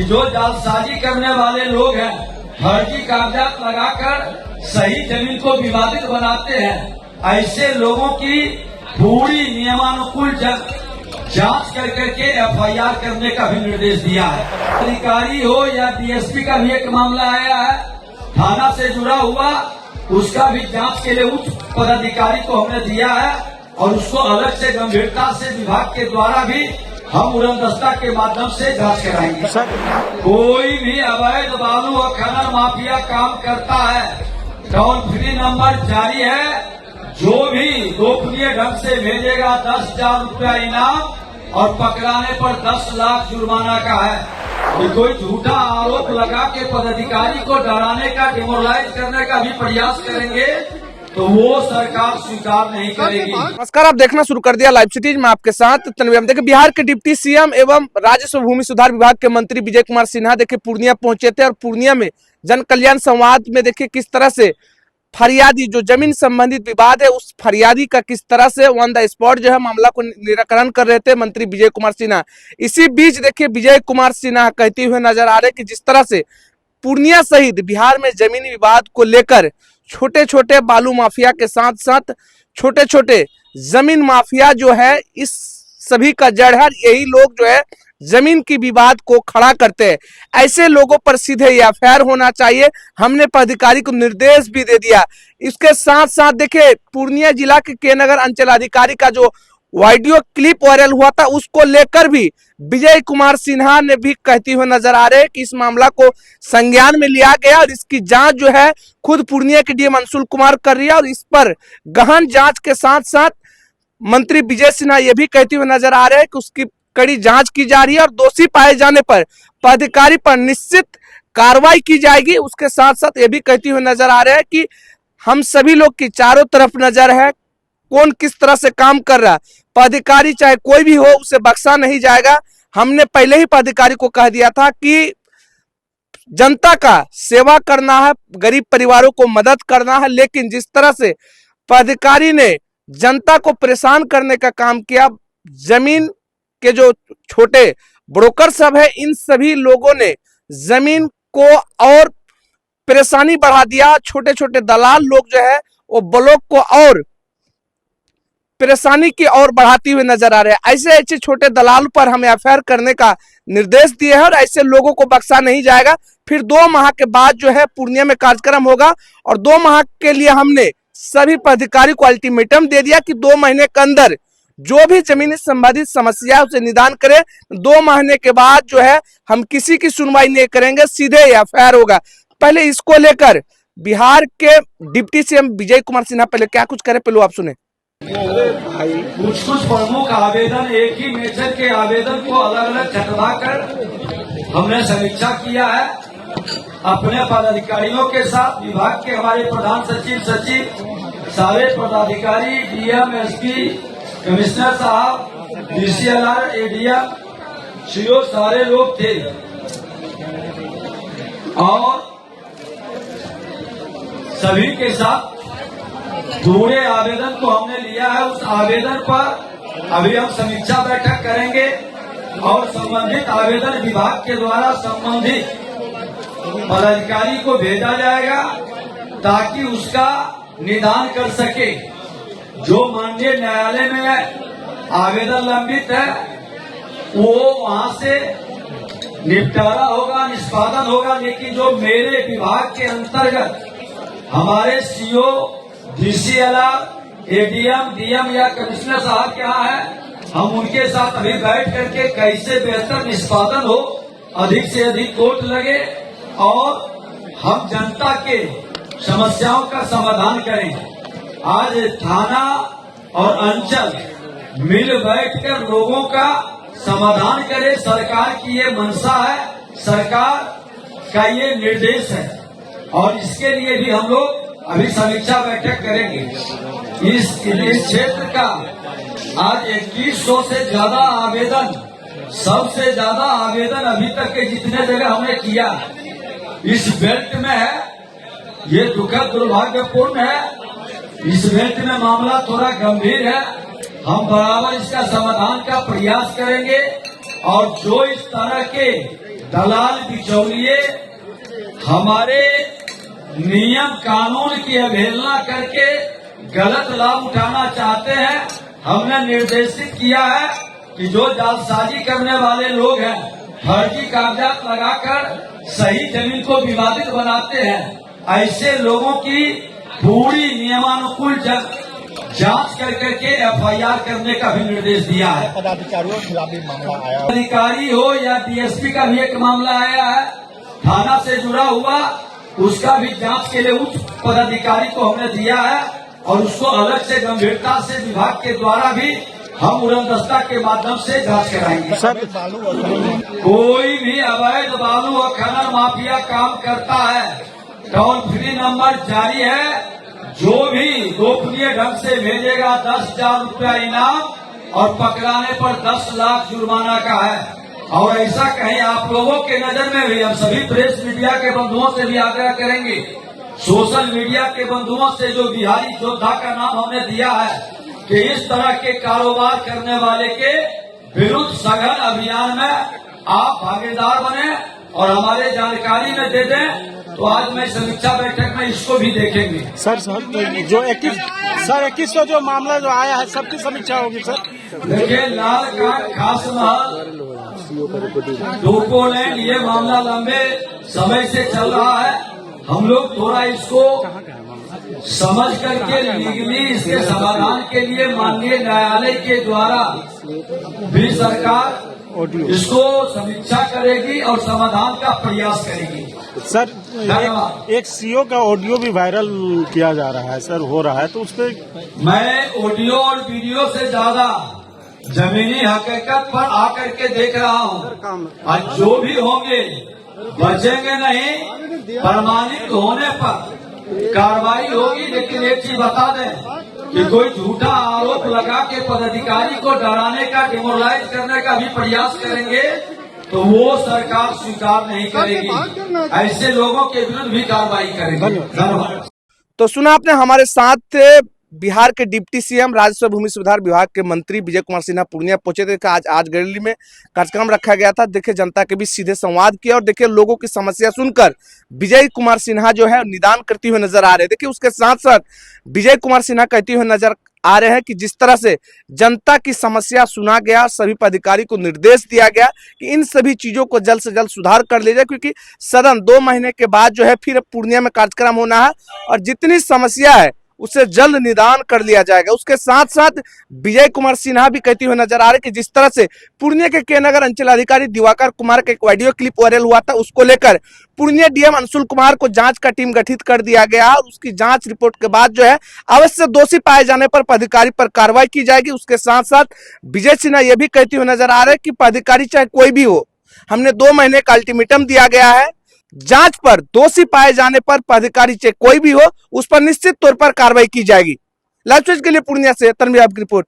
कि जो जालसाजी करने वाले लोग हैं, फर्जी कागजात लगाकर सही जमीन को विवादित बनाते हैं, ऐसे लोगों की पूरी नियमानुकूल जांच कर करके एफआईआर करने का भी निर्देश दिया है। अधिकारी हो या डीएसपी का भी एक मामला आया है थाना से जुड़ा हुआ, उसका भी जांच के लिए उच्च पदाधिकारी को हमने दिया है और उसको अलग से गंभीरता से विभाग के द्वारा भी हम उड़नदस्ता के माध्यम से जांच कराएंगे। कोई भी अवैध बालू और खनन माफिया काम करता है, टोल फ्री नंबर जारी है। जो भी गोपनीय ढंग से भेजेगा 10,000 रुपया इनाम और पकड़ाने पर 10 लाख जुर्माना का है। कोई झूठा आरोप लगा के पदाधिकारी को डराने का, डिमोरलाइज करने का भी प्रयास करेंगे तो वो सरकार स्वीकार नहीं करेगी। नमस्कार, आप देखना शुरू कर दिया लाइव सिटीज में आपके साथ तनवीर। देखिए, बिहार के डिप्टी सीएम एवं राजस्व भूमि सुधार विभाग के मंत्री विजय कुमार सिन्हा देखिए पूर्णिया पहुंचे थे और पूर्णिया में जन कल्याण संवाद में देखिए किस तरह से फरियादी जो जमीन संबंधित विवाद है उस फरियादी का किस तरह से ऑन द स्पॉट जो है मामला को निराकरण कर रहे थे मंत्री विजय कुमार सिन्हा। इसी बीच देखिए विजय कुमार सिन्हा कहते हुए नजर आ रहे कि जिस तरह से पूर्णिया सहित बिहार में जमीनी विवाद को लेकर छोटे छोटे बालू माफिया के साथ साथ छोटे छोटे जमीन माफिया जो है इस सभी का जड़ है, यही लोग जो है जमीन की विवाद को खड़ा करते हैं। ऐसे लोगों पर सीधे एफआईआर होना चाहिए। हमने पदाधिकारी को निर्देश भी दे दिया। इसके साथ साथ देखिए पूर्णिया जिला के नगर अंचल अधिकारी का जो वीडियो क्लिप वायरल हुआ था उसको लेकर भी विजय कुमार सिन्हा ने भी कहते हुए नजर आ रहे हैं कि इस मामला को संज्ञान में लिया गया और इसकी जांच जो है खुद पूर्णिया के डीएम अंशुल कुमार कर रही है और इस पर गहन जांच के साथ साथ मंत्री विजय सिन्हा ये भी कहते हुए नजर आ रहे हैं कि उसकी कड़ी जांच की जा रही है और दोषी पाए जाने पर पदाधिकारी पर निश्चित कार्रवाई की जाएगी। उसके साथ साथ ये भी कहते हुए नजर आ रहे हैं कि हम सभी लोग की चारों तरफ नजर है, कौन किस तरह से काम कर रहा है। पदाधिकारी चाहे कोई भी हो उसे बख्शा नहीं जाएगा। हमने पहले ही पदाधिकारी को कह दिया था कि जनता का सेवा करना है, गरीब परिवारों को मदद करना है, लेकिन जिस तरह से पदाधिकारी ने जनता को परेशान करने का काम किया, जमीन के जो छोटे ब्रोकर सब है इन सभी लोगों ने जमीन को और परेशानी बढ़ा दिया। छोटे छोटे दलाल लोग जो है वो ब्लॉक को और परेशानी की ओर बढ़ाती हुए नजर आ रहे हैं। ऐसे ऐसे छोटे दलाल पर हमें एफआईआर करने का निर्देश दिए हैं और ऐसे लोगों को बख्शा नहीं जाएगा। फिर 2 माह के बाद जो है पूर्णिया में कार्यक्रम होगा और 2 माह के लिए हमने सभी पदाधिकारी को अल्टीमेटम दे दिया कि 2 महीने के अंदर जो भी जमीन संबंधित समस्या उसे निदान करे। 2 महीने के बाद जो है हम किसी की सुनवाई नहीं करेंगे, सीधे एफआईआर होगा। पहले इसको लेकर बिहार के डिप्टी सीएम विजय कुमार सिन्हा पहले क्या कुछ करे, पहले आप सुने। कुछ प्रमुख आवेदन, एक ही नेचर के आवेदन को अलग अलग छटवा कर हमने समीक्षा किया है अपने पदाधिकारियों के साथ। विभाग के हमारे प्रधान सचिव सारे पदाधिकारी, डीएम, एसपी, कमिश्नर साहब, डीसीएलआर, एडीएम, सीओ सारे लोग थे और सभी के साथ पूरे आवेदन को हमने लिया है। उस आवेदन पर अभी हम समीक्षा बैठक करेंगे और संबंधित आवेदन विभाग के द्वारा संबंधित पदाधिकारी को भेजा जाएगा ताकि उसका निदान कर सके। जो माननीय न्यायालय में आवेदन लंबित है वो वहां से निपटारा होगा, निष्पादन होगा। लेकिन जो मेरे विभाग के अंतर्गत हमारे सीओ, डीसीएलआर, एडीएम, डीएम या कमिश्नर साहब क्या है, हम उनके साथ अभी बैठ करके कैसे बेहतर निष्पादन हो, अधिक से अधिक कोर्ट लगे और हम जनता के समस्याओं का समाधान करें। आज थाना और अंचल मिल बैठकर लोगों का समाधान करे, सरकार की ये मंशा है, सरकार का ये निर्देश है और इसके लिए भी हम लोग अभी समीक्षा बैठक करेंगे। इस क्षेत्र का आज 2100 से ज्यादा आवेदन, सबसे ज्यादा आवेदन अभी तक के जितने जगह हमने किया इस बेल्ट में है। ये दुखद दुर्भाग्यपूर्ण है। इस बेल्ट में मामला थोड़ा गंभीर है। हम बराबर इसका समाधान का प्रयास करेंगे और जो इस तरह के दलाल बिचौलिए हमारे नियम कानून की अवहेलना करके गलत लाभ उठाना चाहते हैं। हमने निर्देशित किया है कि जो जालसाजी करने वाले लोग हैं, फर्जी कागजात लगाकर सही जमीन को विवादित बनाते हैं, ऐसे लोगों की पूरी नियमानुकूल जांच कर करके FIR करने का भी निर्देश दिया है। पदाधिकारियों के खिलाफ भी मामला आया। अधिकारी हो या DSP का भी एक मामला आया है, थाना से जुड़ा हुआ, उसका भी जांच के लिए उच्च पदाधिकारी को हमने दिया है और उसको अलग से गंभीरता से विभाग के द्वारा भी हम उड़नदस्ता के माध्यम से जांच कराएंगे। सर बालू और कोई भी अवैध बालू और खनन माफिया काम करता है, टोल फ्री नंबर जारी है। जो भी गोपनीय ढंग से भेजेगा 10,000 रुपया इनाम और पकड़ाने पर 10 लाख जुर्माना का है। और ऐसा कहीं आप लोगों के नजर में भी हम सभी प्रेस मीडिया के बंधुओं से भी आग्रह करेंगे, सोशल मीडिया के बंधुओं से, जो बिहारी योद्धा का नाम हमने दिया है, कि इस तरह के कारोबार करने वाले के विरुद्ध सघन अभियान में आप भागीदार बने और हमारे जानकारी में दे दें। तो आज मैं समीक्षा बैठक में इसको भी देखेंगे। सर तो जो 2100 जो मामला जो आया है सबकी समीक्षा होगी सर। देखिए, लाल कांड, खास महल, डोपोलैंड, ये मामला लंबे समय से चल रहा है। हम लोग थोड़ा इसको समझ करके लीगली इसके समाधान के लिए माननीय न्यायालय के द्वारा भी सरकार इसको समीक्षा करेगी और समाधान का प्रयास करेगी। सर एक CO का ऑडियो भी वायरल किया जा रहा है सर, हो रहा है, तो उस पर मैं ऑडियो और वीडियो से ज्यादा जमीनी हकीकत पर आकर के देख रहा हूँ और जो भी होंगे बचेंगे नहीं। प्रमाणित होने पर कार्रवाई होगी। लेकिन एक चीज बता दें कि कोई झूठा आरोप लगा के पदाधिकारी को डराने का, डिमोरलाइज करने का भी प्रयास करेंगे तो वो सरकार स्वीकार नहीं करेगी। ऐसे लोगों के विरुद्ध भी कार्रवाई करेगी। धन्यवाद। तो सुना आपने, हमारे साथ बिहार के डिप्टी CM राजस्व भूमि सुधार विभाग के मंत्री विजय कुमार सिन्हा पूर्णिया पहुंचे थे। आज गैली में कार्यक्रम रखा गया था। देखिए, जनता के बीच सीधे संवाद किया और देखिए लोगों की समस्या सुनकर विजय कुमार सिन्हा जो है निदान करते हुए नजर आ रहे हैं। देखिए, उसके साथ साथ विजय कुमार सिन्हा कहते हुए नजर आ रहे हैं कि जिस तरह से जनता की समस्या सुना गया, सभी पदाधिकारी को निर्देश दिया गया कि इन सभी चीजों को जल्द से जल्द सुधार कर लिया जाए, क्योंकि सदन 2 महीने के बाद जो है फिर पूर्णिया में कार्यक्रम होना है और जितनी समस्या है उसे जल्द निदान कर लिया जाएगा। उसके साथ साथ विजय कुमार सिन्हा भी कहते हुए नजर आ रहे कि जिस तरह से पूर्णिया के नगर अंचल अधिकारी दिवाकर कुमार का एक वीडियो क्लिप वायरल हुआ था, उसको लेकर पूर्णिया DM अंशुल कुमार को जांच का टीम गठित कर दिया गया और उसकी जांच रिपोर्ट के बाद जो है अवश्य दोषी पाए जाने पर पदाधिकारी पर कार्रवाई की जाएगी। उसके साथ साथ विजय सिन्हा यह भी कहते हुए नजर आ रहे कि पदाधिकारी चाहे कोई भी हो, हमने 2 महीने का अल्टीमेटम दिया गया है, जांच पर दोषी पाए जाने पर पदाधिकारी चाहे कोई भी हो उस पर निश्चित तौर पर कार्रवाई की जाएगी। लाइव के लिए पूर्णिया से तन्वी की रिपोर्ट।